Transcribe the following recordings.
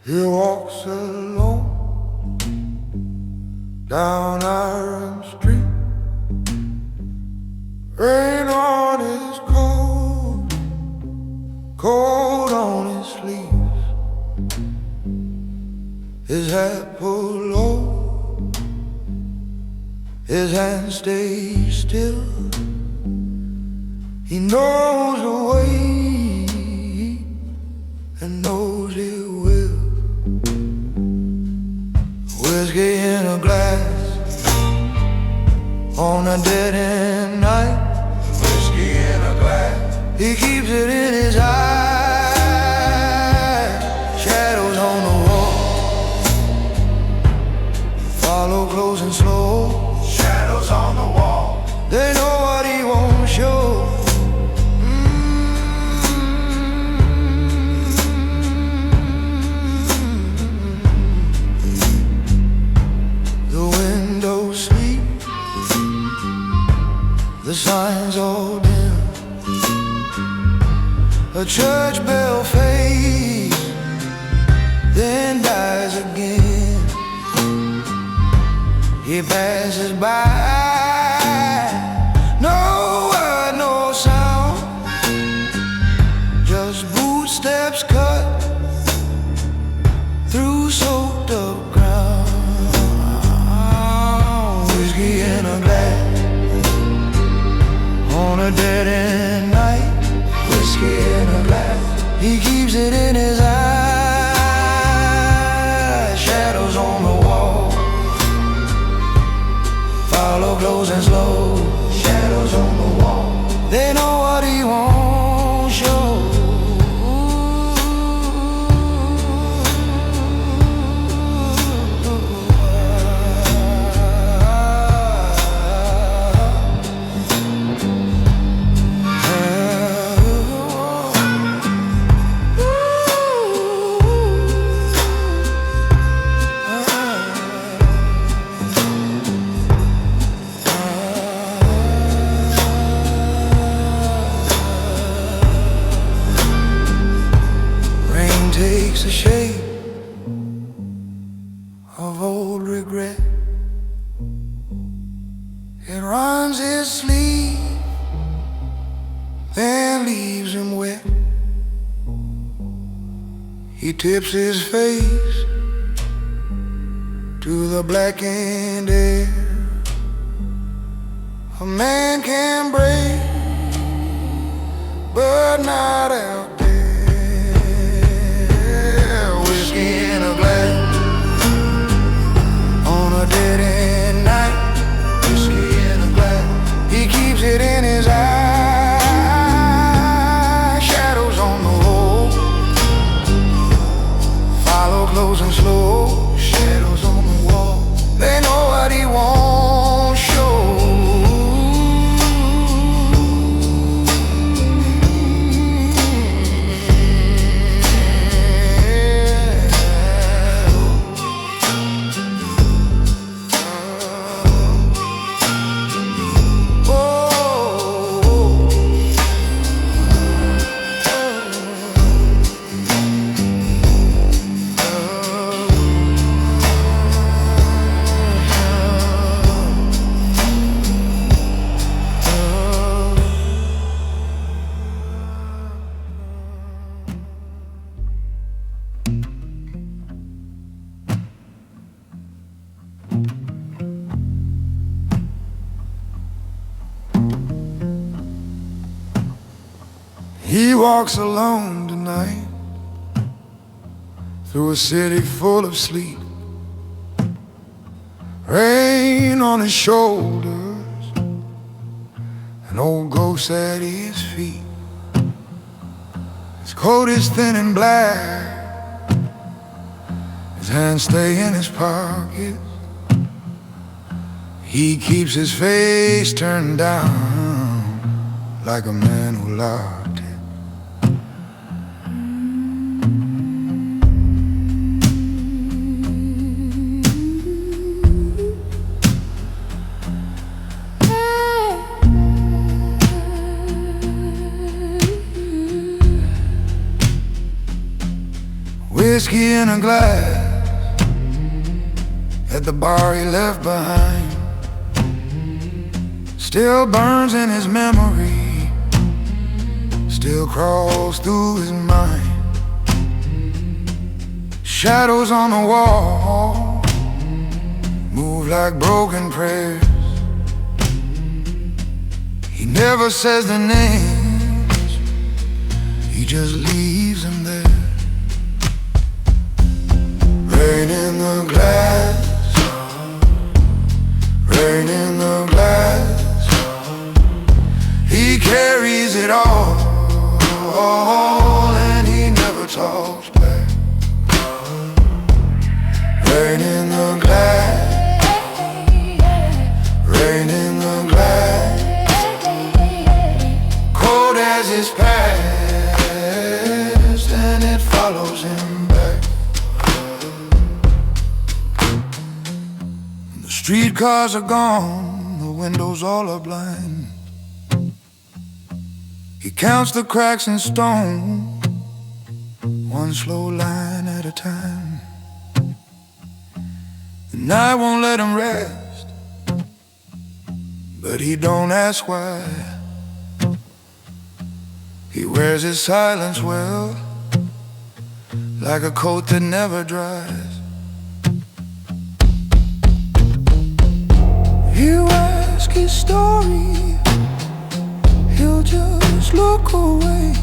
He walks alone down Iron Street. Rain on his coat, cold on his sleeves. His hat pulled low, his hand stays still. He knows the way and knows it will. Whiskey in a glass on a dead-end night. Whiskey in a glass, he keeps it in his eyes. Shadows on the wall follow close and slow. Shadows on the wall, they know what he won't show. The signs all dim, a church bell fades, then dies again. He passes by, no word, no sound, just footsteps cut through soaked up ground. Whiskey in a glass on a dead-end night. Whiskey in a glass, he keeps it in his eyes. Shadows on the wall follow close and slow. Shadows on the wall, they know what he won't show. Takes the shape of old regret. It runs his sleeve, then leaves him wet. He tips his face to the blackened air. A man can break, but not out there. In a glass on a dead-end night. Whiskey in a glass, he keeps it in his eyes. Shadows on the wall follow close and slow. Shadows on the wall, they know what he won't show. He walks alone tonight through a city full of sleep. Rain on his shoulders, an old ghost at his feet. His coat is thin and black, his hands stay in his pockets. He keeps his face turned down like a man who locked it. whiskey in a glass at the bar he left behind. Still burns in his memory, still crawls through his mind. Shadows on the wall move like broken prayers. He never says the names, he just leaves them there. Rain in the glass, rain in the glass. He carries it all, and he never talks back. Rain in the glass, rain in the glass. Cold as his past, and it follows him back. The streetcars are gone, the windows all are blind. He counts the cracks in stone, one slow line at a time. The night won't let him rest, but he don't ask why. He wears his silence well, like a coat that never dries. You ask his story, he'll just look away.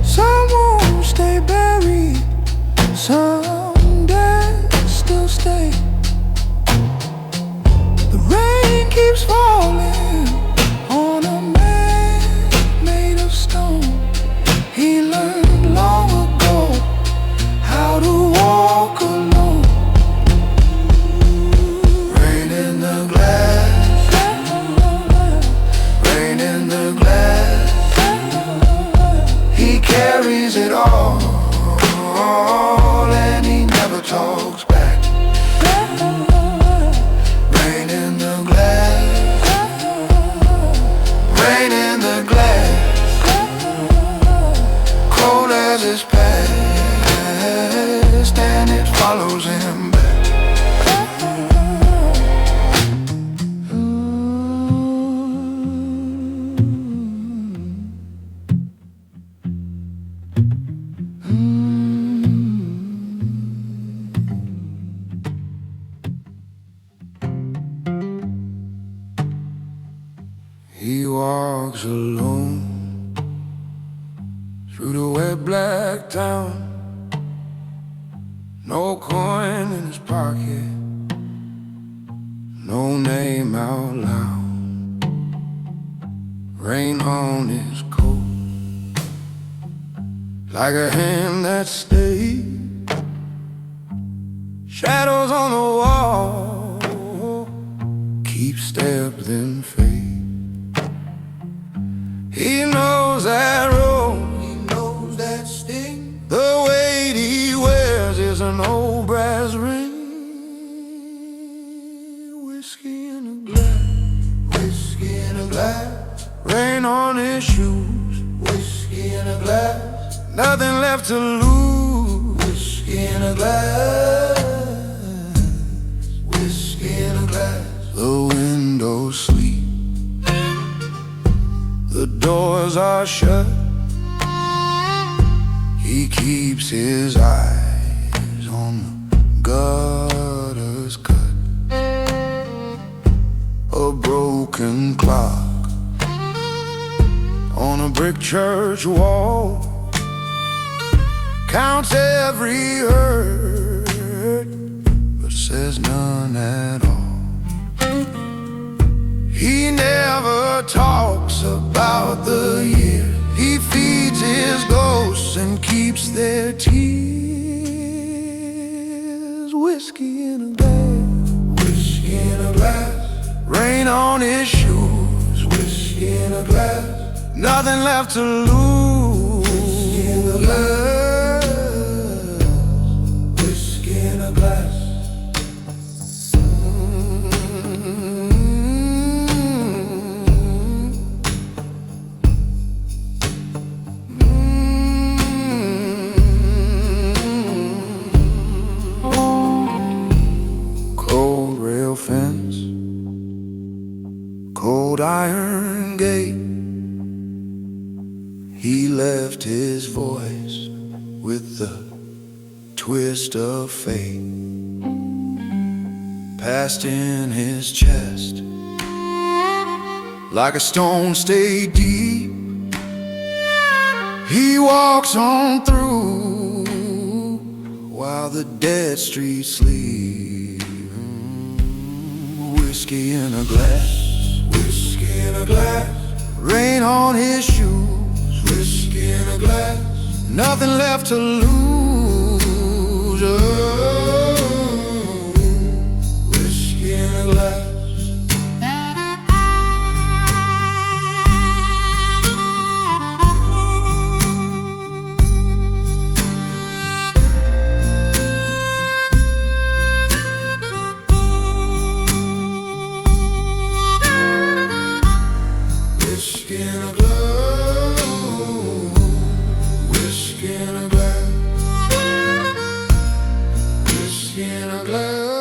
Some won't stay buried, some dare still stay. The rain keeps falling on a man made of stone. He learned long ago how to walk alone. Rain in the glass, rain in the glass. He carries it all, and he never talks back. Rain in the glass, rain in the glass. Cold as his past, and it follows him back. He walks alone through the wet black town. No coin in his pocket, no name out loud. Rain on his coat, like a hand that stayed. Shadows on the wall keep step then fade. He knows that road, he knows that sting. The weight he wears is an old brass ring. Whiskey in a glass, whiskey in a glass. Rain on his shoes, whiskey in a glass. Nothing left to lose, whiskey in a glass, whiskey in a glass. The windows sleep, the doors are shut. He keeps his eyes on the gutters cut. A broken clock on a brick church wall counts every hurt, but says none at all. He never talks about the year. He feeds his ghosts and keeps their tears. Whiskey in a glass, whiskey in a glass. Rain on his shoes, whiskey in a glass. Nothing left to lose, whiskey in a glass, whiskey in a glass. left his voice with the twist of fate, passed in his chest like a stone stayed deep. He walks on through while the dead streets sleep. Whiskey in a glass, whiskey in a glass, rain on his shoes, whiskey in a glass, nothing left to lose. Oh, whiskey in a glass. Whiskey in a glass, whiskey in a glass, whiskey in a glass.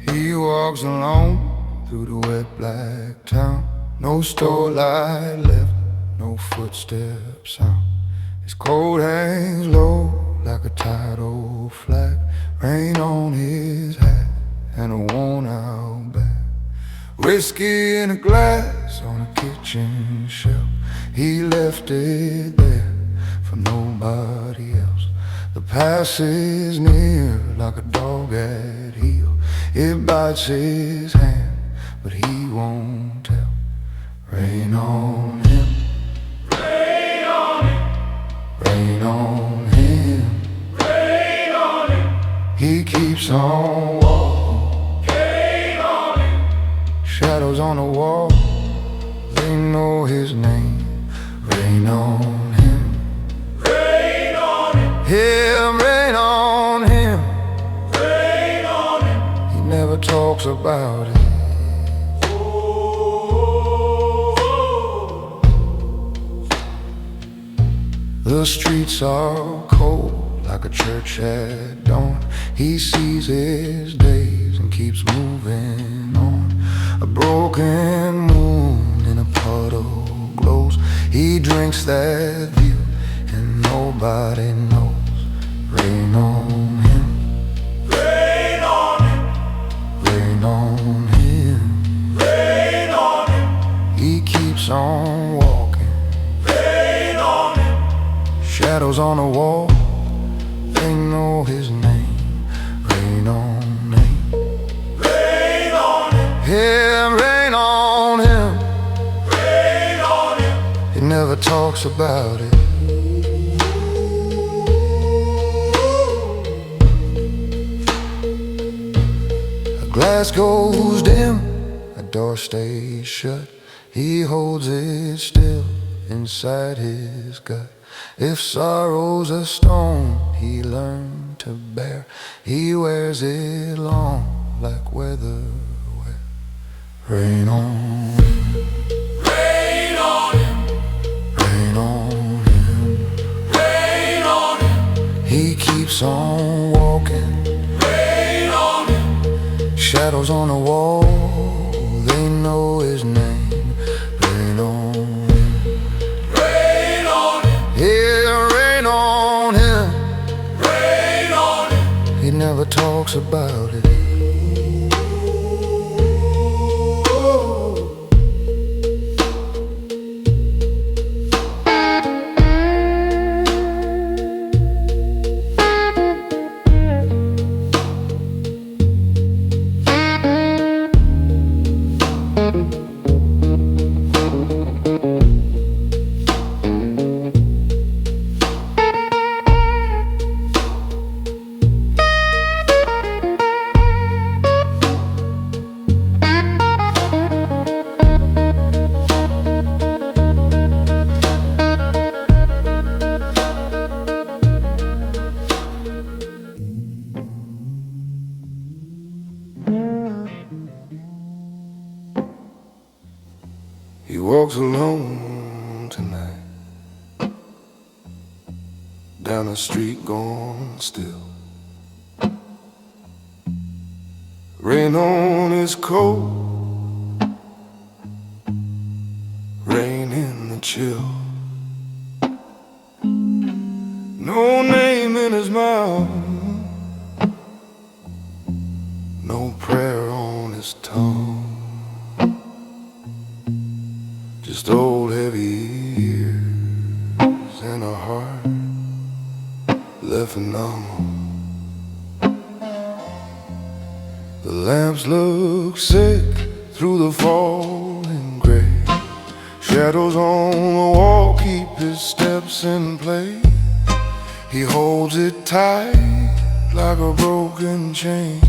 He walks alone through the wet black town. No store light left, no footsteps sound. His coat hangs low like a tidal flag, rain on his hat and a worn-out bag. Whiskey in a glass on a kitchen shelf, he left it there for nobody else. The past is near like a dog at heel. It bites his hand, but he won't tell. Rain on him, rain on him, rain on him, rain on him. He keeps on walking, rain on him. Shadows on the wall, they know his name. Rain on him, rain on him, rain on him, rain on him. He never talks about it. The streets are cold like a church at dawn. He sees his days and keeps moving on. A broken moon in a puddle glows. He drinks that view and nobody knows. Rain on him, rain on him, rain on him, rain on him. He keeps on walking, rain on him. Shadows on the wall, they know his name. Rain on him, rain on him, rain on him, rain on him. He never talks about it. A glass goes dim, a door stays shut. He holds it still inside his gut. If sorrow's a stone he learned to bear, he wears it long like weather wear. Rain on him, rain on him, rain on him, rain on him. He keeps on walking, rain on him. Shadows on the wall, they know his name. Rain on him, rain on him, yeah, rain on him, rain on him. He never talks about it. He walks alone tonight, down a street gone still. rain on his coat, rain in the chill. No name in his mouth, no prayer on his tongue. Just old heavy years and a heart left numb. The lamps look sick through the falling gray. Shadows on the wall keep his steps in place. He holds it tight like a broken chain.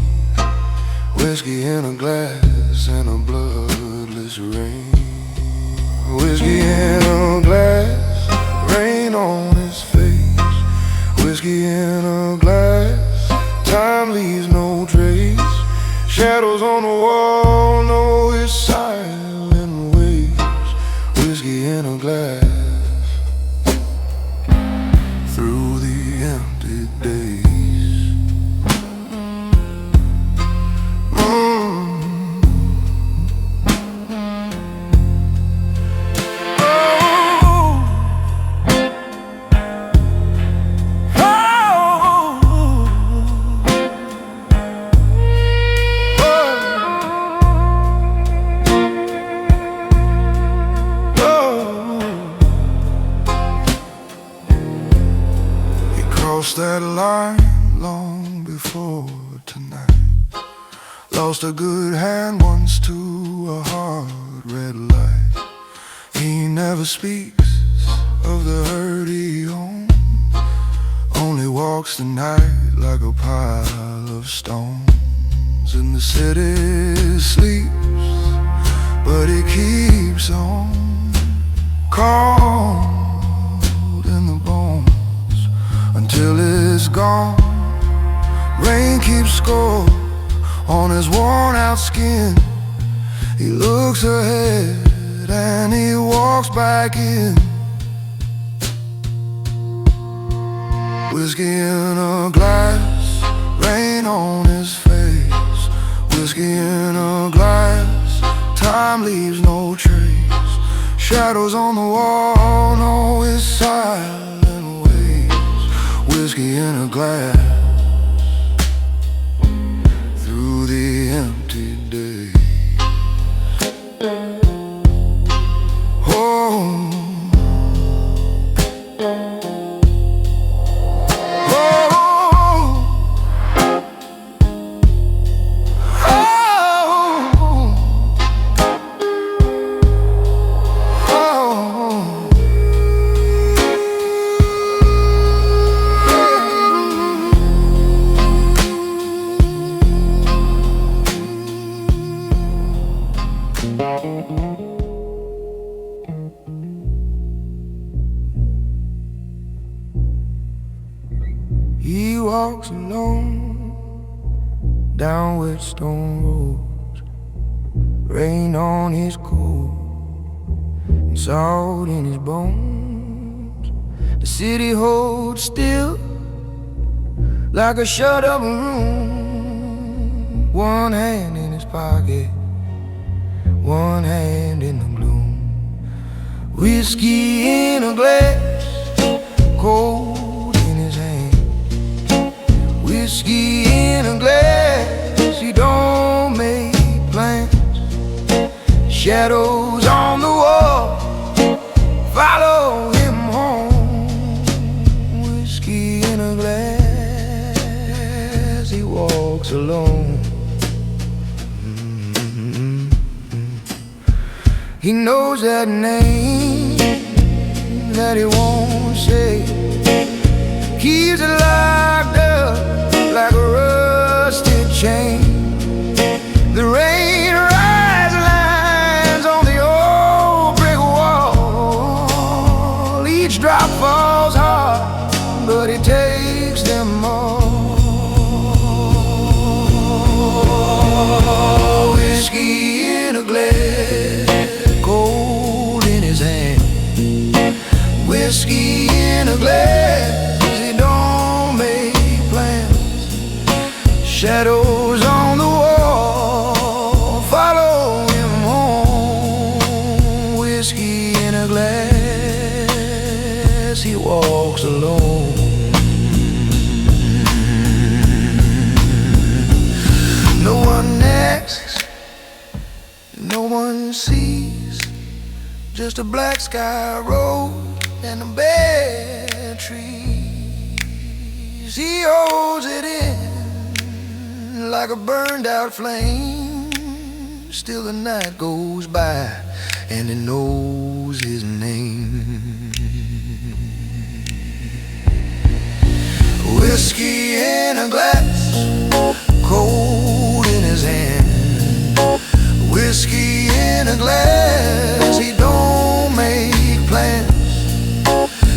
Whiskey in a glass and a bloodless rain. Whiskey in a glass, rain on his face. Whiskey in a glass, time leaves no trace. Shadows on the wall know his silent ways. Whiskey in a glass, through the empty days. Crossed that line long before tonight. Lost a good hand once to a hard red light. He never speaks of the hurt he owns, only walks the night like a pile of stones. In the city sleeps, but he keeps on, cold in the bones until it's gone. Rain keeps score on his worn out skin. He looks ahead and he walks back in. Whiskey in a glass, rain on his face. Whiskey in a glass, time leaves no trace. Shadows on the wall know his silent ways. Whiskey in a glass, through the empty days. Oh, he walks alone down Whetstone roads, rain on his coat and salt in his bones. The city holds still like a shut-up room. One hand in his pocket, one hand in the gloom. Whiskey in a glass, cold in his hand. Whiskey in a glass, he don't make plans. Shadows on the wall follow him home. Whiskey in a glass, he walks alone. He knows that name that he won't say. Keeps it locked up like a rusted chain. The rain rise lines on the old brick wall. Each drop falls hard, but he takes them all. Whiskey in a glass, cold in his hand. Whiskey in a glass, he don't make plans. Shadows on the wall just a black sky road and the bare trees. He holds it in like a burned out flame. Still the night goes by and he knows his name. Whiskey in a glass, cold in his hand. Whiskey in a glass, he don't make plans.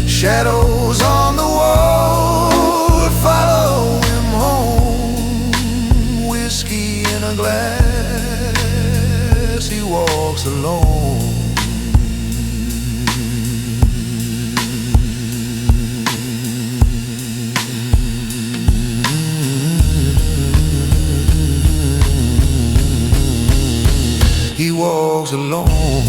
Shadows on the wall follow him home. Whiskey in a glass, he walks alone. He walks alone.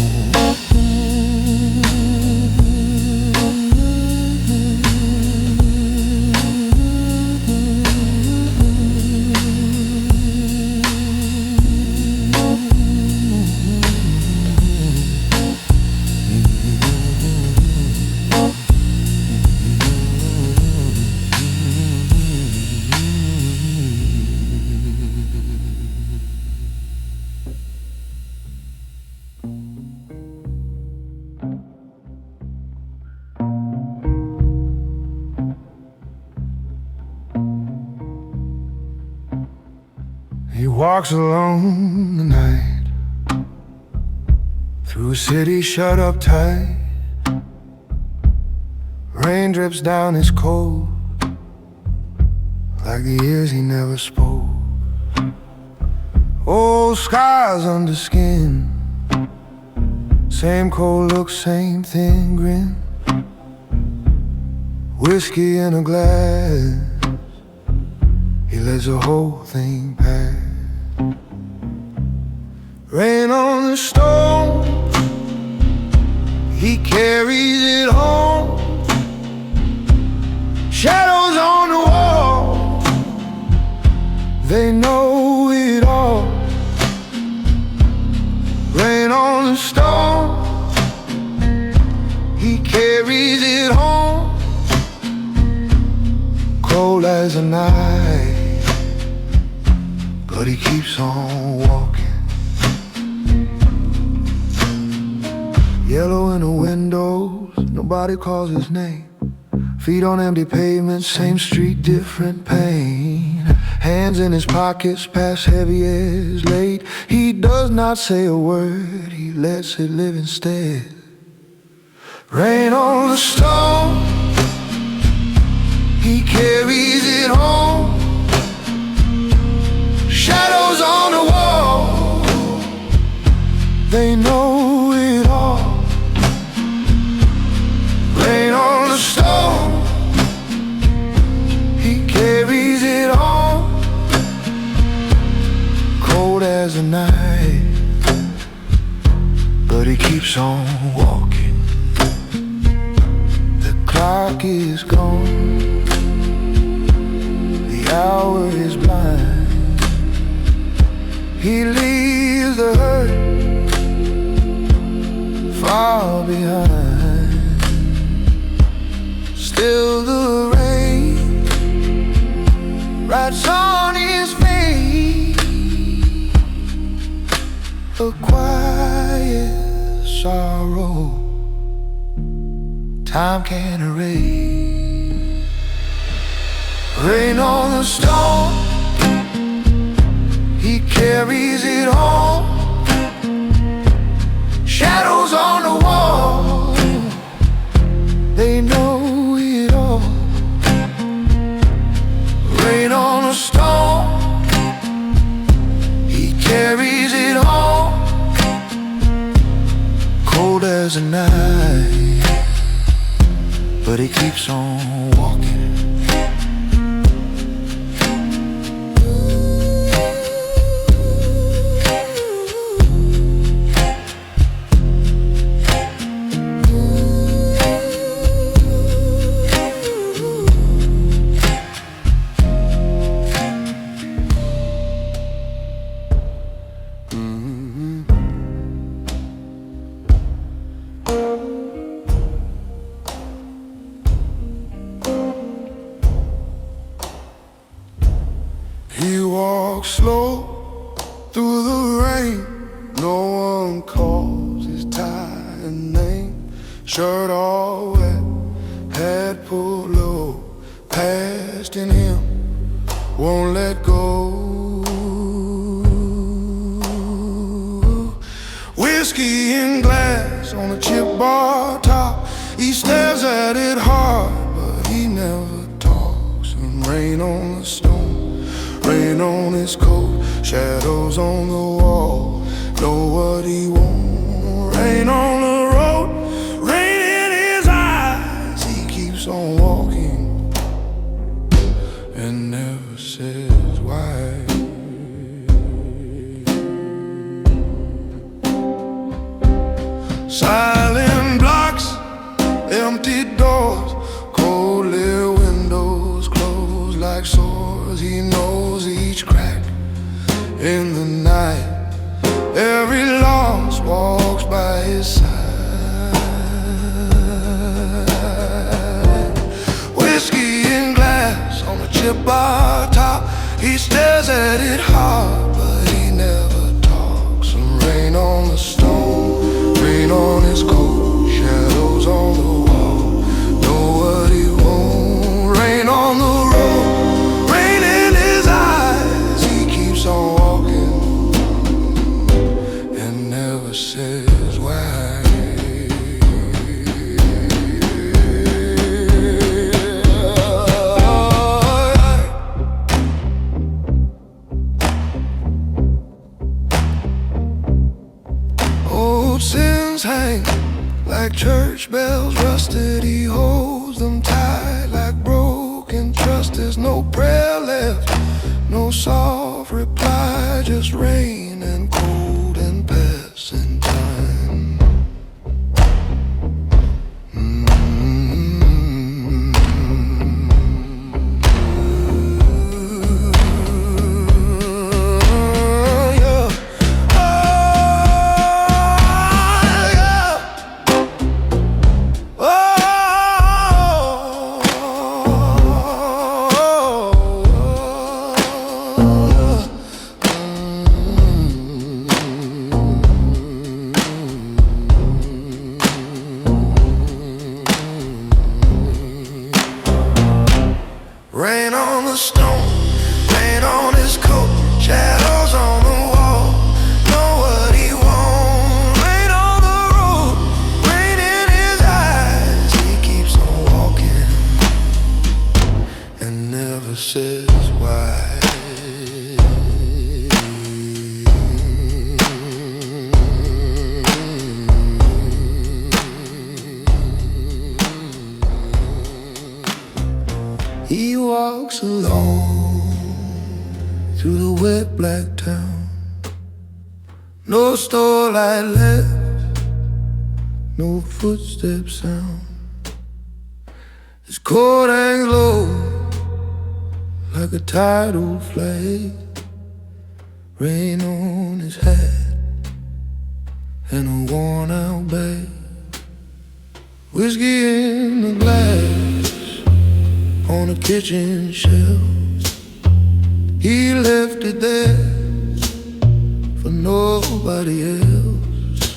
He walks alone the night through a city shut up tight. Rain drips down his coat like the years he never spoke. Old scars under skin, same cold look, same thin grin. Whiskey in a glass, he lets the whole thing pass. Rain on the stone, he carries it home. Shadows on the wall, they know it all. Rain on the stone, he carries it home. Cold as a night, but he keeps on walking. Yellow in the windows, nobody calls his name. Feet on empty pavement, same street, different pain. Hands in his pockets, past heavy as late. He does not say a word, he lets it live instead. Rain on the stone, he carries it home. Shadows on the wall, they know it all. Rain on the stone, he carries it on. Cold as a night, but he keeps on walking. The clock is gone, the hour is blind. He leaves the hurt far behind. Still the rain writes on his face a quiet sorrow time can't erase. Rain on the stone, he carries it home. Shadows on the wall, they know it all. Rain on the stone, he carries it home. Cold as a night, but he keeps on walking. walks slow through the rain. No one calls his tired name. Shirt all wet, head pulled low. Past in him won't let go. Whiskey in glass on a chip bar top. He stares at it hard, but he never talks. And rain on the stone, rain on his coat, shadows on the wall, know what he wants. Rain on the road, rain in his eyes. He keeps on walking and never says why. Silent blocks, empty doors, coldly windows closed like sores. He knows each crack in the night. Every lost walks by his side. Whiskey in glass on a chip bar top. He stares at it hard, but he never talks. And rain on the stone, rain on his coat, shadows on the wall, know what he wants. Rain on the road, rain in his eyes. He keeps on walking and never says why. Old sins hang like church bells rusted. He holds them tight like broken trust. There's no prayer left, no soft reply, just rain and cold and passing time. Rain on the stone, rain on his coat, shadows on the wall, know what he wants. Rain on the road, rain in his eyes. He keeps on walking and never says why. He walks alone through the wet black town. No store light left, no footsteps sound. His coat hangs low like a tidal flag. Rain on his hat and a worn out bag. Whiskey in the glass on a kitchen shelf. He left it there for nobody else.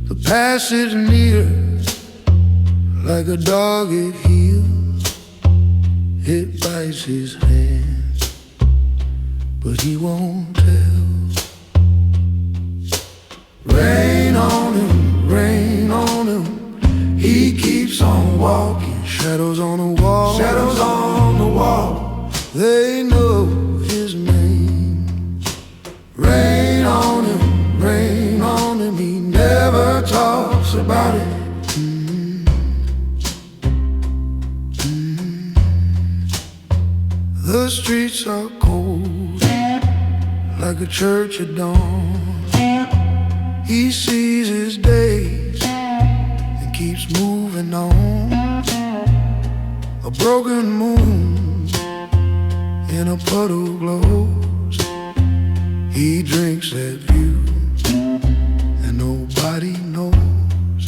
The passage near like a dog it heals. It bites his hand, but he won't tell. Rain on him, rain on him. He keeps on walking. Shadows on the wall, shadows on the wall. They know his name. Rain on him, rain on him. He never talks about it. The streets are cold like a church at dawn. He sees his days and keeps moving on. A broken moon in a puddle glows. He drinks that view and nobody knows.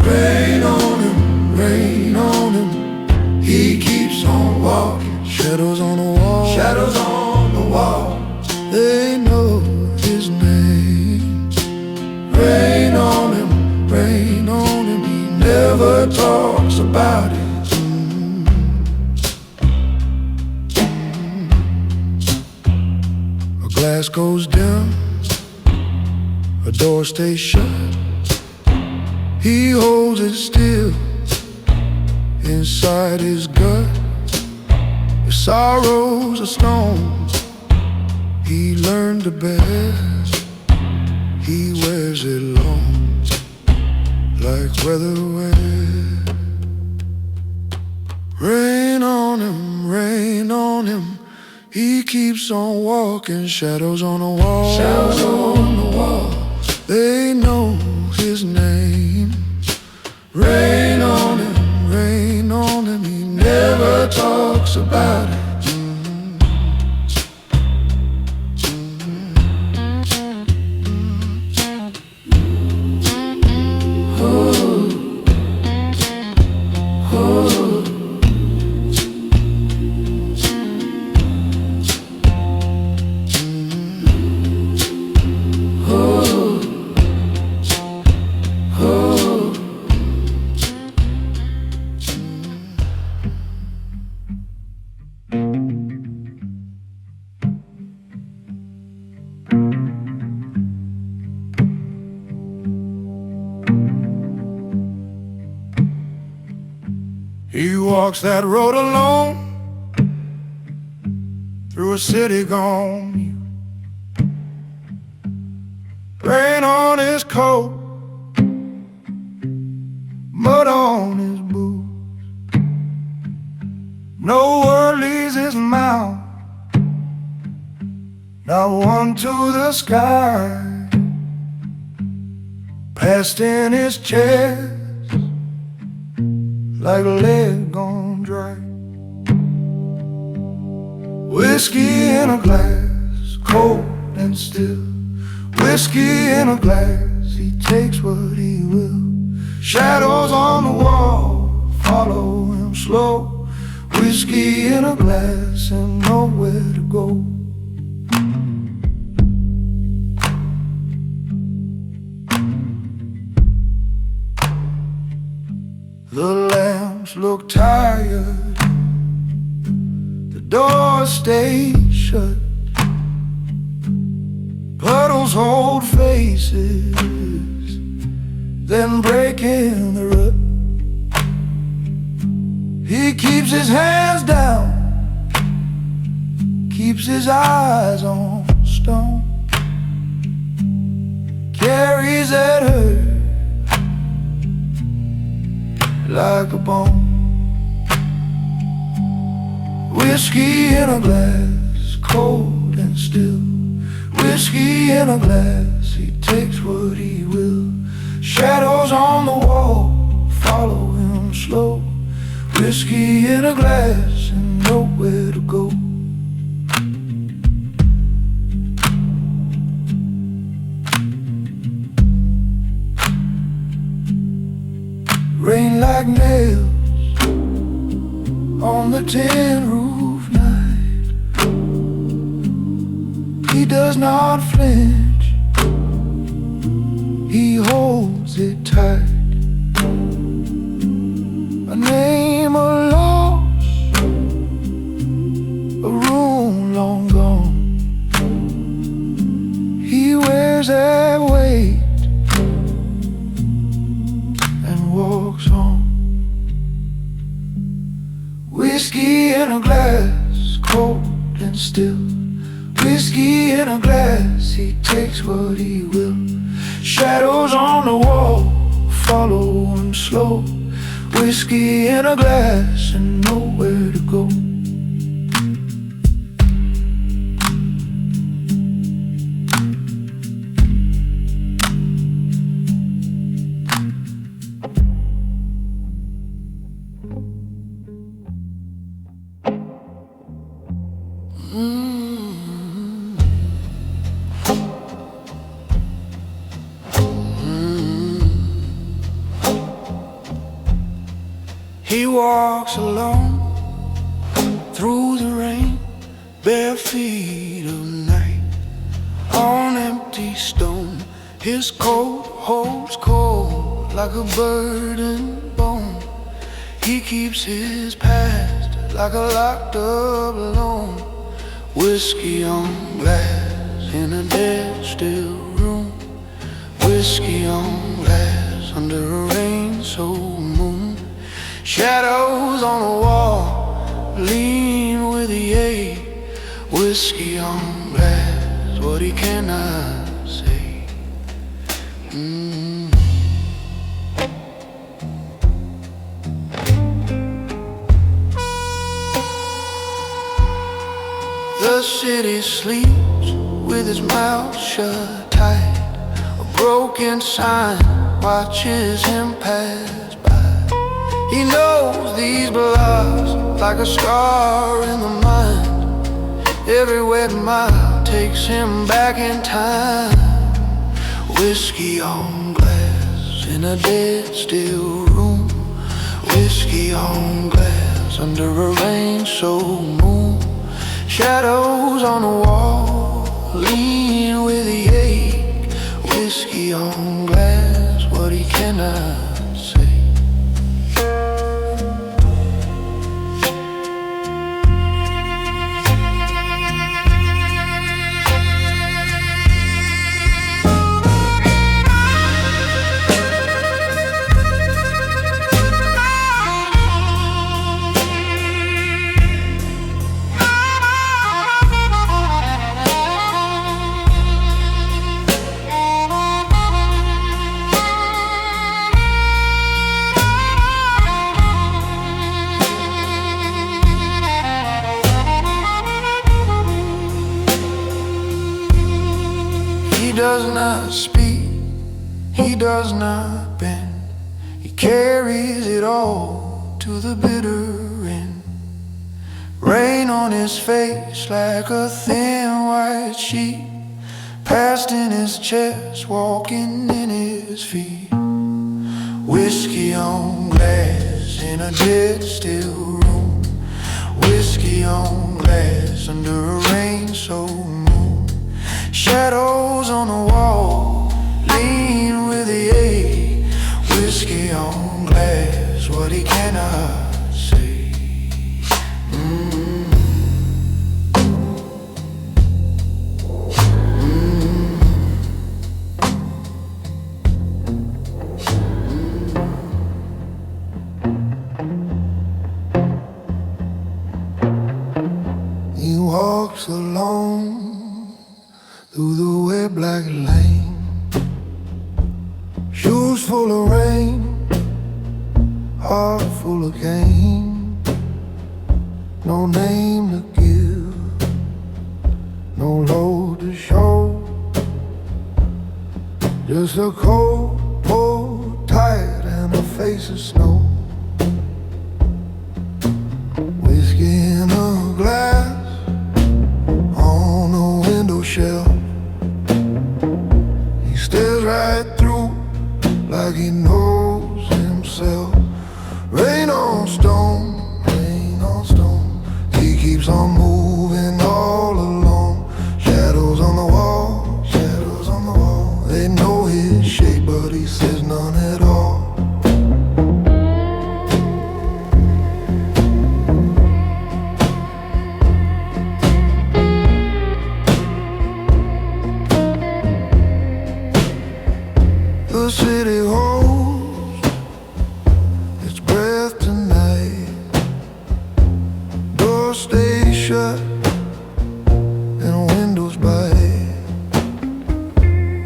Rain on him, rain on him. He keeps on walking. Shadows on the wall, shadows on the wall. They know his name. Rain on him, rain on him. He never talks about it. A glass goes dim, a door stays shut. He holds it still inside his gut. If sorrow's a stone he learned to bear, he wears it long like weatherwear. Rain on him, he keeps on walking. Shadows on the wall, shadows on the wall. They know his name. Rain on him, he never talks about it. He walks that road alone, through a city gone mute. Rain on his coat, mud on his boots. No word leaves his mouth, not one to the sky. Passed in his chest like a leg gone dry. Whiskey in a glass, cold and still. Whiskey in a glass, he takes what he will. Shadows on the wall, follow him slow. Whiskey in a glass and nowhere to go. The lamps look tired, the door stays shut. Puddles hold faces, then break in the rut. He keeps his hands down, keeps his eyes on stone. Carries that hurt like a bone. Whiskey in a glass, cold and still. Whiskey in a glass, he takes what he will. Shadows on the wall, follow him slow. Whiskey in a glass and nowhere to go. Rain like nails on the tin roof night. He does not flinch, he holds it tight. A name, a loss, a room long gone. He wears that weight and walks on. Whiskey in a glass, cold and still. Whiskey in a glass, he takes what he will. Shadows on the wall, follow him slow. Whiskey in a glass and nowhere to go. He walks alone through the rain, bare feet of night. On empty stone, his coat holds cold like a burdened bone. He keeps his past like a locked up loan. Whiskey on glass in a dead still room. Whiskey on glass under a rain-soaked moon. Shadows on the wall lean with the ache. Whiskey on glass, what he cannot say. The city sleeps with its mouth shut tight. A broken sign watches him pass by. He knows these blocks like a scar in the mind. Every wet mile takes him back in time. Whiskey on glass in a dead still room. Whiskey on glass under a rain-soaked moon. Shadows on the wall lean with the ache. Whiskey on glass, what he cannot say. He does not speak, he does not bend. He carries it all to the bitter end. Rain on his face like a thin white sheet. Past in his chest, walking in his feet. Whiskey on glass in a dead still room. Whiskey on glass under a rain-soaked moon. Shadows on the wall lean with the ache. Whiskey on glass, what he cannot say. He walks alone through the wet black lane. Shoes full of rain, heart full of game. No name to give, no load to show. Just a coat pulled tight and a face of snow. Whiskey in a glass on a window shelf. He stares right through like he knows himself. Rain on stone, rain on stone. He keeps on moving all alone. Shadows on the wall, shadows on the wall. They know his shape, but he says none at all. The city holds its breath tonight. Doors stay shut and windows bright.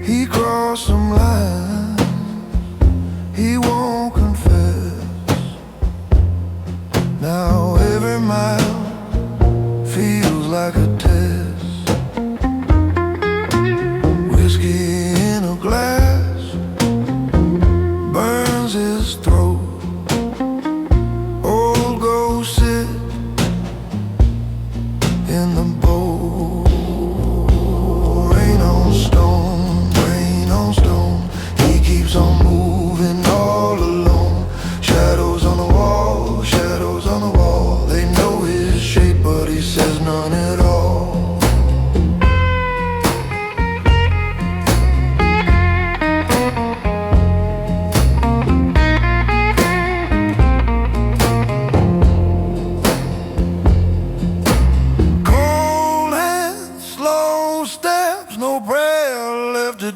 He crossed some lines he won't confess. Now every mile feels like a test. Whiskey in a glass burns his throat. Old ghost sit in the boat. Rain on stone, rain on stone. He keeps on moving all alone. Shadows on the wall, shadows on the wall. They know his shape,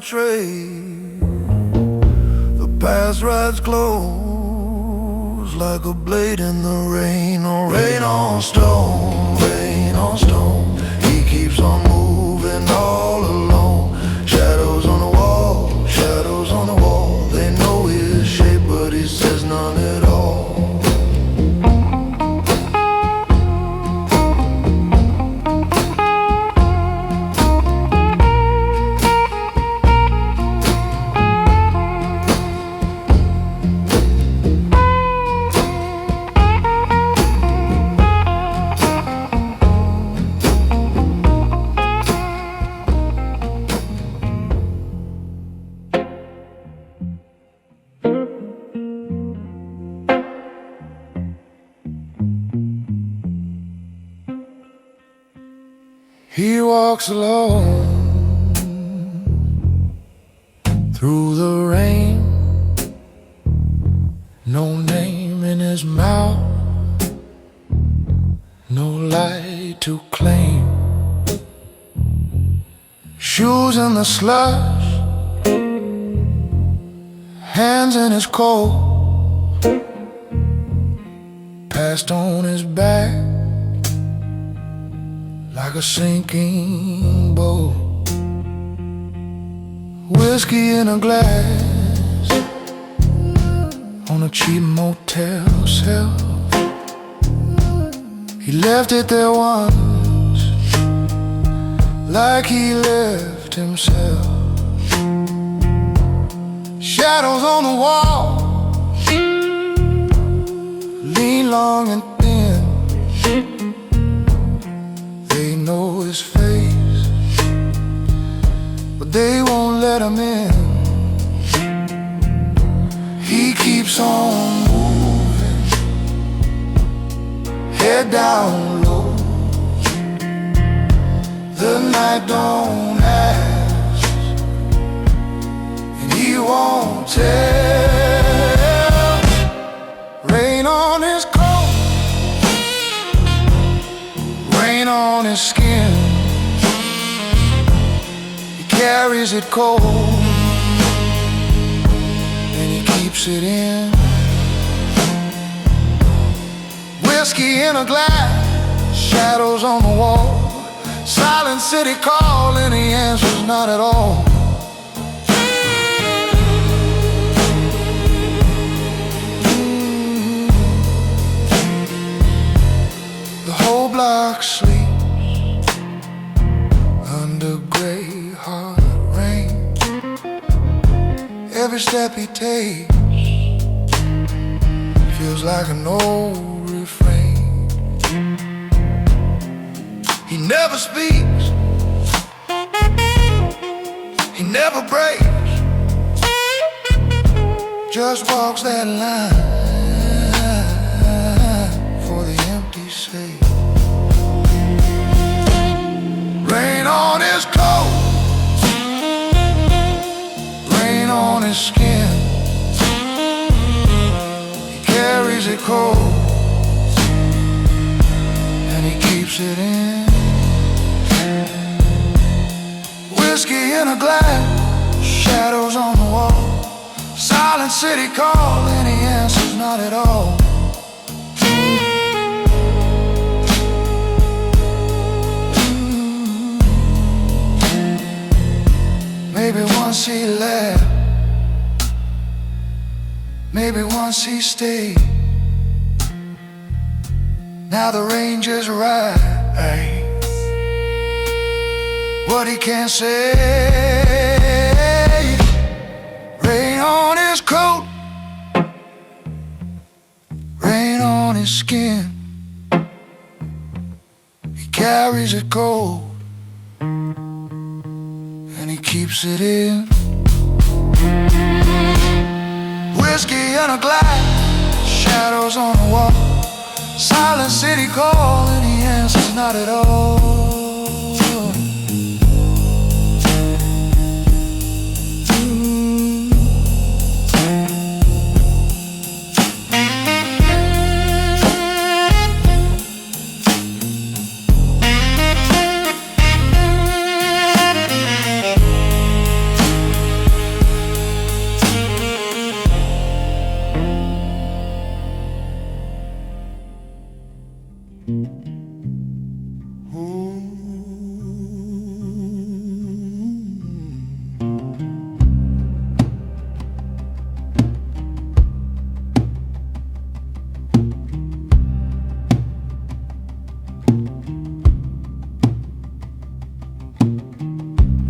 trade. The past rides close like a blade in the rain. Oh, rain on stone, rain on stone. He keeps on moving all alone. Shadows on the wall, shadows on the wall. They know his shape, but he says none at all. He walks alone through the rain, no name in his mouth, no light to claim. Shoes in the slush, hands in his coat, passed on his back like a sinking boat. Whiskey in a glass on a cheap motel shelf. He left it there once, like he left himself. Shadows on the wall, lean long and thin. They know his face, but they won't let him in. He keeps on moving, head down low. The night don't ask, and he won't tell. Rain on his coat, rain on his skin. He carries it cold, and he keeps it in. Whiskey in a glass, shadows on the wall. Silent city call, and he answers not at all. The whole block sleeps under gray hard rain. Every step he takes feels like an old refrain. He never speaks, he never breaks, just walks that line for the empty sake. Rain on his clothes, rain on his skin. He carries it cold, and he keeps it in. Whiskey in a glass, shadows on the wall. Silent city call, and he answers not at all. Maybe once he left, maybe once he stayed. Now the range is right, what he can't say. Rain on his coat, rain on his skin. He carries it cold, and he keeps it in. Whiskey in a glass, shadows on the wall. Silent city call, and he answers not at all.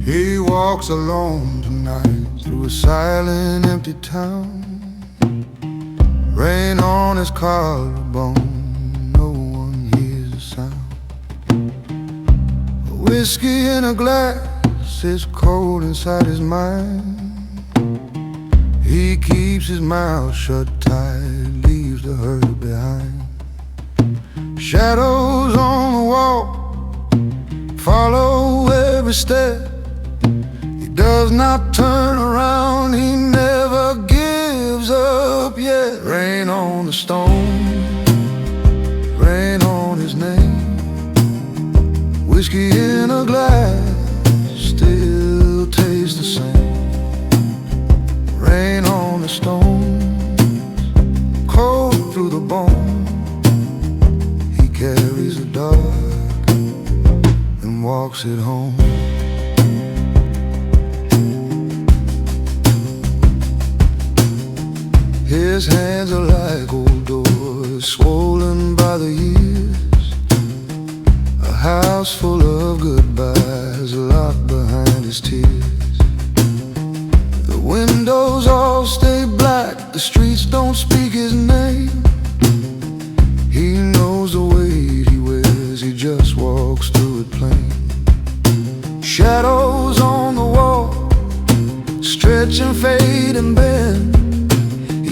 He walks alone tonight through a silent, empty town. Rain on his collarbone, no one hears a sound. Whiskey in a glass is cold inside his mind. He keeps his mouth shut tight, leaves the hurt behind. Shadows on the wall follow every step. He does not turn around, he never gives up yet. Rain on the stone, rain on his name. Whiskey in a glass still tastes the same. Rain on the stones, cold through the bone. He carries the dark and walks it home. His hands are like old doors, swollen by the years. A house full of goodbyes locked behind his tears. The windows all stay black, the streets don't speak his name. He knows the weight he wears, he just walks through it plain. Shadows on the wall stretch and fade and bend.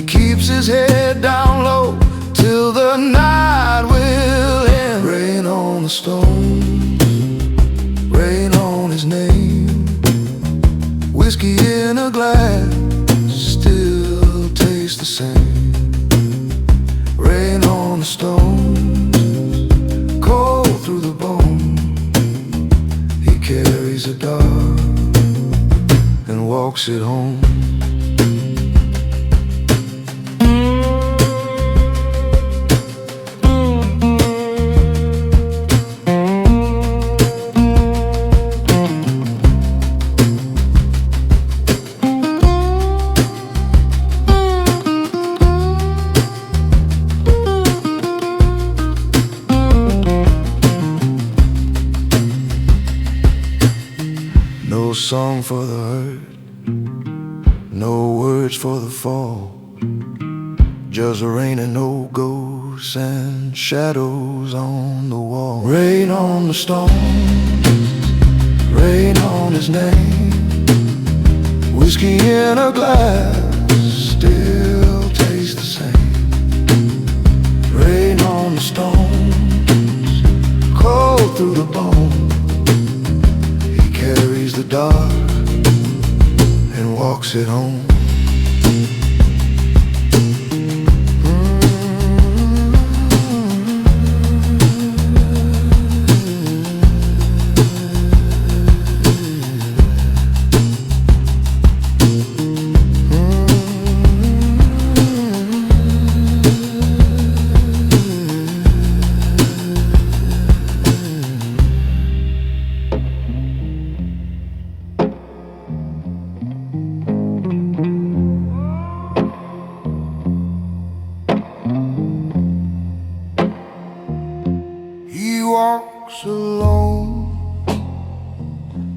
Keeps his head down low till the night will end. Rain on the stones, rain on his name. Whiskey in a glass still tastes the same. Rain on the stones, cold through the bone. He carries the dark and walks it home. No song for the hurt, no words for the fall. Just rain and no ghosts and shadows on the wall. Rain on the stones, rain on his name. Whiskey in a glass still tastes the same. Rain on the stones, cold through the bone. Carries the dark and walks it home. Walks alone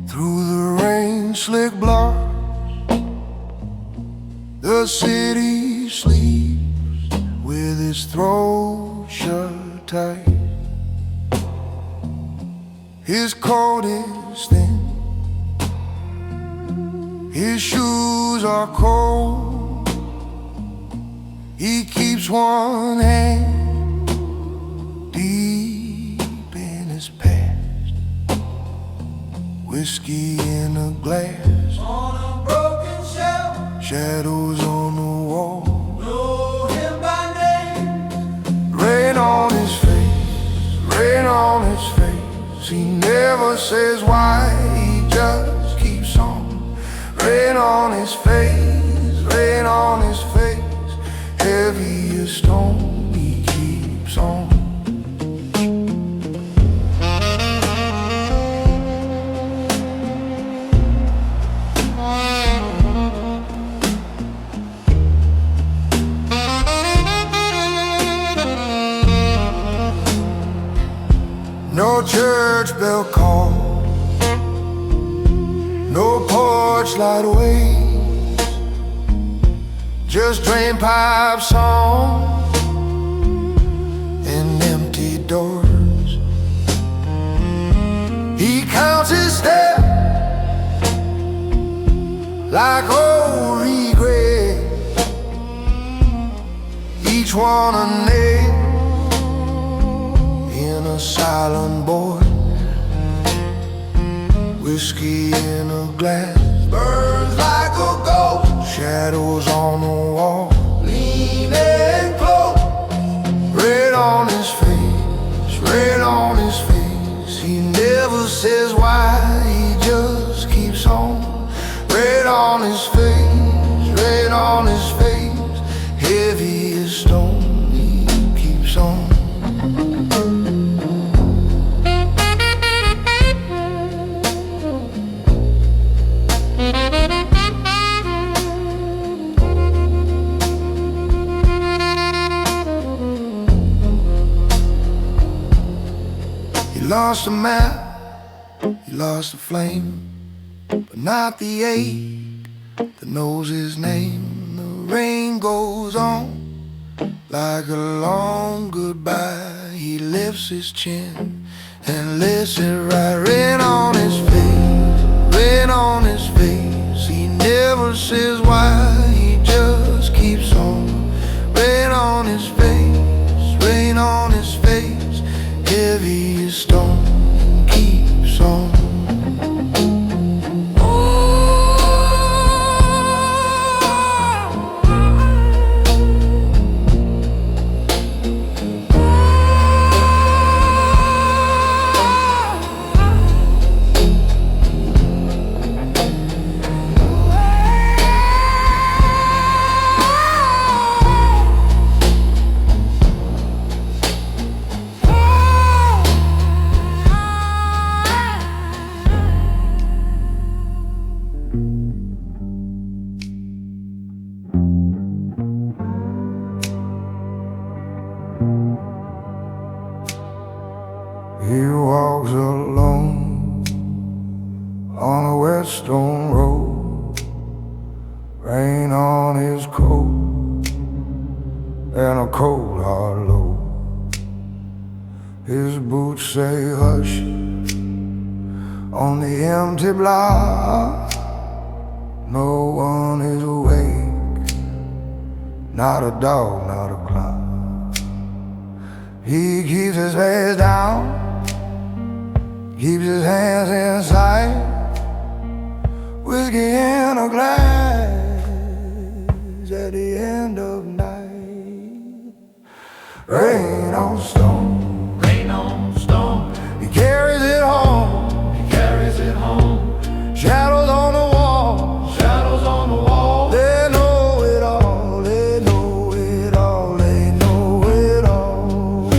through the rain-slick blocks. The city sleeps with its throat shut tight. His coat is thin, his shoes are cold. He keeps one hand deep in his past. Whiskey in a glass on a broken shelf, shadows on the wall, know him by name. Rain on his face, rain on his face. He never says why, he just keeps on. Rain on his face, rain on his face. Heavy as stone, he keeps on. No church bell call, No porch light waves, just drain pipe song and empty doors. He counts his steps like old regret, each one a nail in a silent board. Whiskey in a glass burns like a ghost. Shadows on the wall, leaning close. Red on his face, red on his face. He never says why, he just keeps on. Red on his face, red on his face. Heavy as stone, he keeps on. He lost a map, he lost a flame, but not the ache that knows his name. The rain goes on like a long goodbye. He lifts his chin and lets it ride. Rain on his face, rain on his face. He never says why, he just keeps on. Rain on his face, rain on his face. Heavy as stone, keeps on. He walks alone on a wet stone road. Rain on his coat and a cold hard load. His boots say hush on the empty block. No one is awake, not a dog, not a clock. He keeps his face down, keeps his hands inside. Whiskey in a glass at the end of night. Rain on stone, Rain on stone, he carries it home. he carries it home. Shadows on the wall, Shadows on the wall. they know it all, they know it all, they know it all.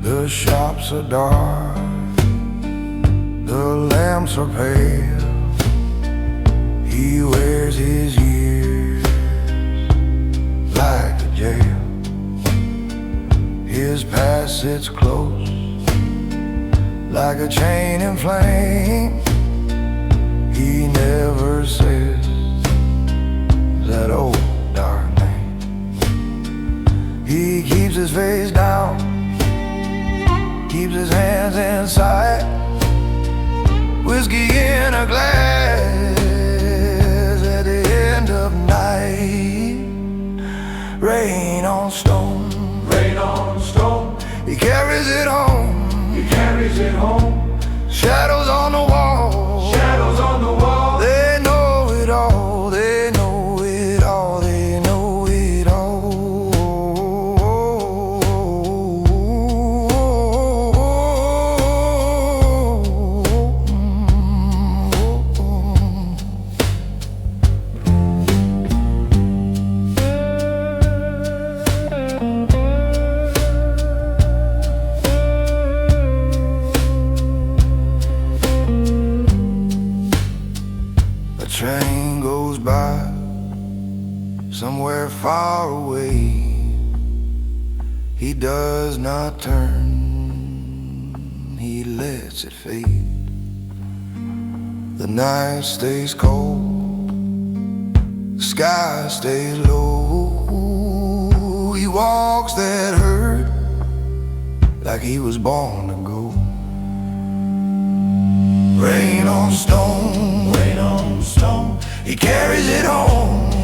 The shops are dark, the lamps are pale. He wears his years like a jail. His past sits close like a chain in flame. He never says that old dark name. He keeps his face down, keeps his hands inside. Whiskey in a glass at the end of night. Rain on stone, Rain on stone, he carries it home. he carries it home. Shadows on the wall, Shadows on the wall. they know it all, they know it all, they know it all. train goes by, somewhere far away. He does not turn, he lets it fade. The night stays cold, the sky stays low. He walks that hurt like he was born to go. Rain on stone, he carries it home.